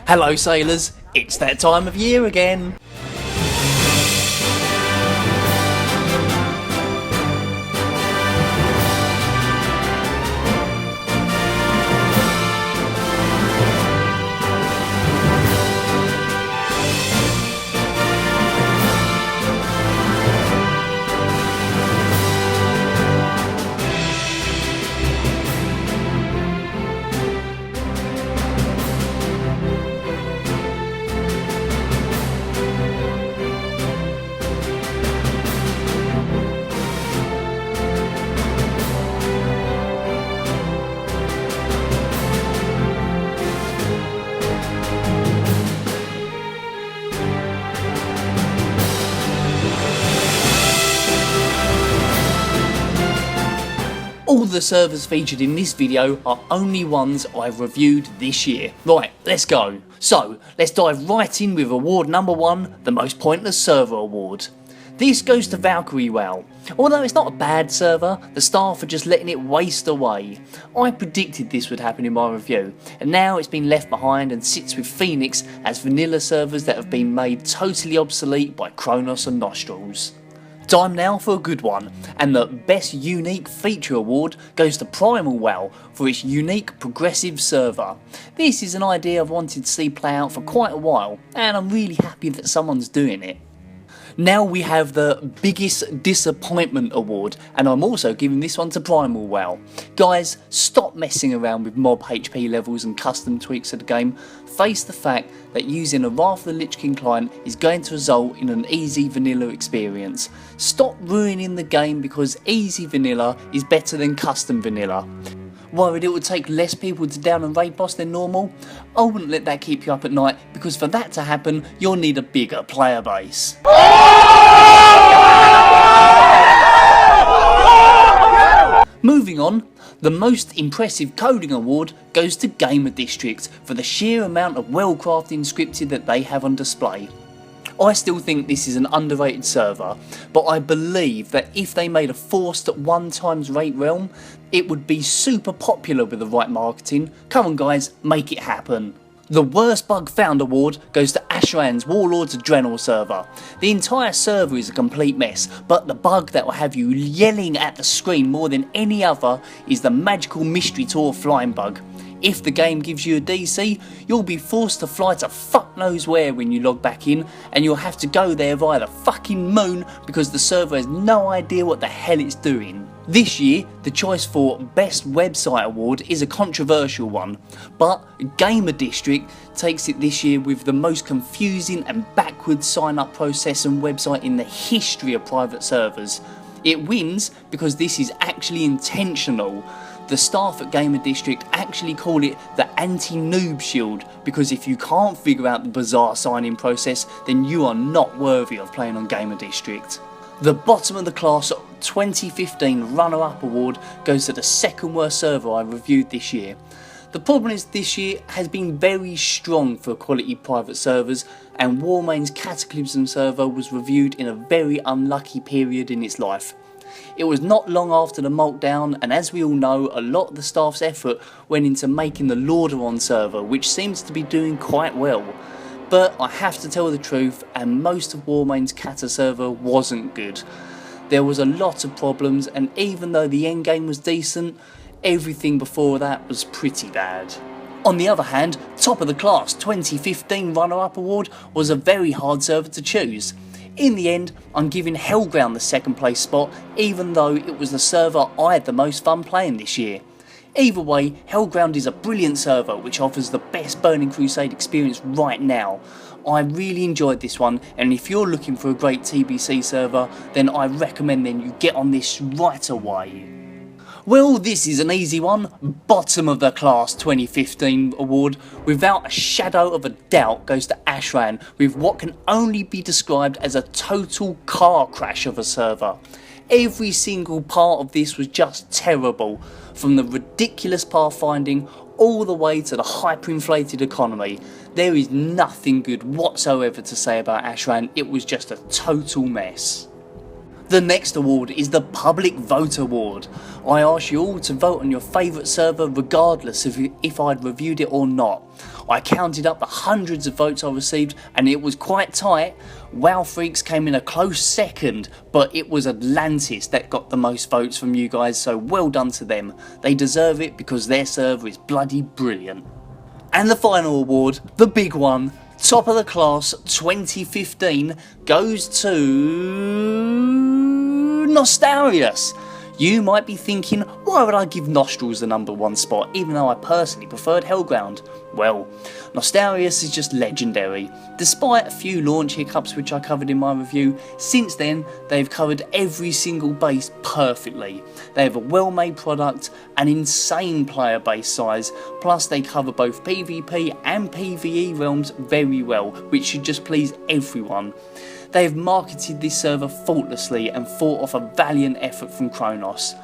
Hello sailors, it's that time of year again. All the servers featured in this video are only ones I've reviewed this year. Right, let's go. So, let's dive right in with award number 1, the most pointless server award. This goes to Valkyrie WoW. Although it's not a bad server, the staff are just letting it waste away. I predicted this would happen in my review, and now it's been left behind and sits with Phoenix as vanilla servers that have been made totally obsolete by Kronos and Nostrils. Time now for a good one, and the Best Unique Feature Award goes to Primal WoW for its unique progressive server. This is an idea I've wanted to see play out for quite a while, and I'm really happy that someone's doing it. Now we have the Biggest Disappointment Award, and I'm also giving this one to Primal WoW. Guys, stop messing around with mob HP levels and custom tweaks of the game. Face the fact that using a Wrath of the Lich King client is going to result in an easy vanilla experience. Stop ruining the game because easy vanilla is better than custom vanilla. Worried it would take less people to down and raid boss than normal? I wouldn't let that keep you up at night, because for that to happen you'll need a bigger player base. Moving on, the most impressive coding award goes to Gamer District for the sheer amount of well-crafted scripted that they have on display. I still think this is an underrated server, but I believe that if they made a forced 1x rate realm, it would be super popular with the right marketing. Come on guys, make it happen. The Worst Bug Found award goes to Ashran's Warlords of Draenor server. The entire server is a complete mess, but the bug that will have you yelling at the screen more than any other is the magical mystery tour flying bug. If the game gives you a DC, you'll be forced to fly to fuck knows where when you log back in, and you'll have to go there via the fucking moon because the server has no idea what the hell it's doing. This year, the choice for Best Website Award is a controversial one, but Gamer District takes it this year with the most confusing and backwards sign-up process and website in the history of private servers. It wins because this is actually intentional. The staff at Gamer District actually call it the anti-noob shield, because if you can't figure out the bizarre sign-in process, then you are not worthy of playing on Gamer District. The bottom of the class 2015 runner-up award goes to the second worst server I reviewed this year. The problem is this year has been very strong for quality private servers, and Warmane's Cataclysm server was reviewed in a very unlucky period in its life. It was not long after the meltdown, and as we all know, a lot of the staff's effort went into making the Lordaeron server, which seems to be doing quite well. But I have to tell the truth, and most of Warmane's Cata server wasn't good. There was a lot of problems, and even though the endgame was decent, everything before that was pretty bad. On the other hand, top of the class 2015 runner-up award was a very hard server to choose. In the end, I'm giving Hellground the second place spot, even though it was the server I had the most fun playing this year. Either way, Hellground is a brilliant server which offers the best Burning Crusade experience right now. I really enjoyed this one, and if you're looking for a great TBC server, then I recommend you get on this right away. Well, this is an easy one. Bottom of the class 2015 award, without a shadow of a doubt, goes to Ashran with what can only be described as a total car crash of a server. Every single part of this was just terrible, from the ridiculous pathfinding all the way to the hyperinflated economy. There is nothing good whatsoever to say about Ashran. It was just a total mess. The next award is the Public Vote Award. I asked you all to vote on your favourite server regardless of if I'd reviewed it or not. I counted up the hundreds of votes I received and it was quite tight. WoW Freaks came in a close second, but it was Atlantis that got the most votes from you guys, so well done to them. They deserve it because their server is bloody brilliant. And the final award, the big one, Top of the Class 2015, goes to Nostarius. You might be thinking, why would I give Nostrils the #1 spot, even though I personally preferred Hellground? Well, Nostarius is just legendary. Despite a few launch hiccups which I covered in my review, since then they've covered every single base perfectly. They have a well-made product, an insane player base size, plus they cover both PvP and PvE realms very well, which should just please everyone. They have marketed this server faultlessly and fought off a valiant effort from Kronos.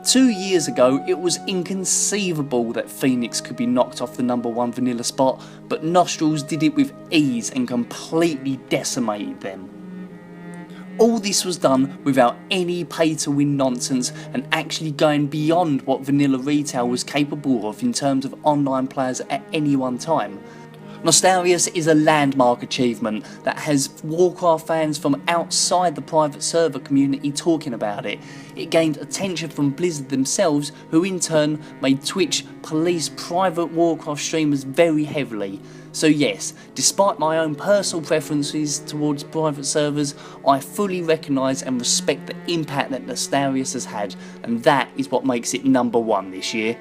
2 years ago, it was inconceivable that Phoenix could be knocked off the #1 vanilla spot, but Nostrils did it with ease and completely decimated them. All this was done without any pay-to-win nonsense and actually going beyond what vanilla retail was capable of in terms of online players at any one time. Nostarius is a landmark achievement that has Warcraft fans from outside the private server community talking about it. It gained attention from Blizzard themselves, who in turn made Twitch police private Warcraft streamers very heavily. So yes, despite my own personal preferences towards private servers, I fully recognise and respect the impact that Nostarius has had, and that is what makes it #1 this year.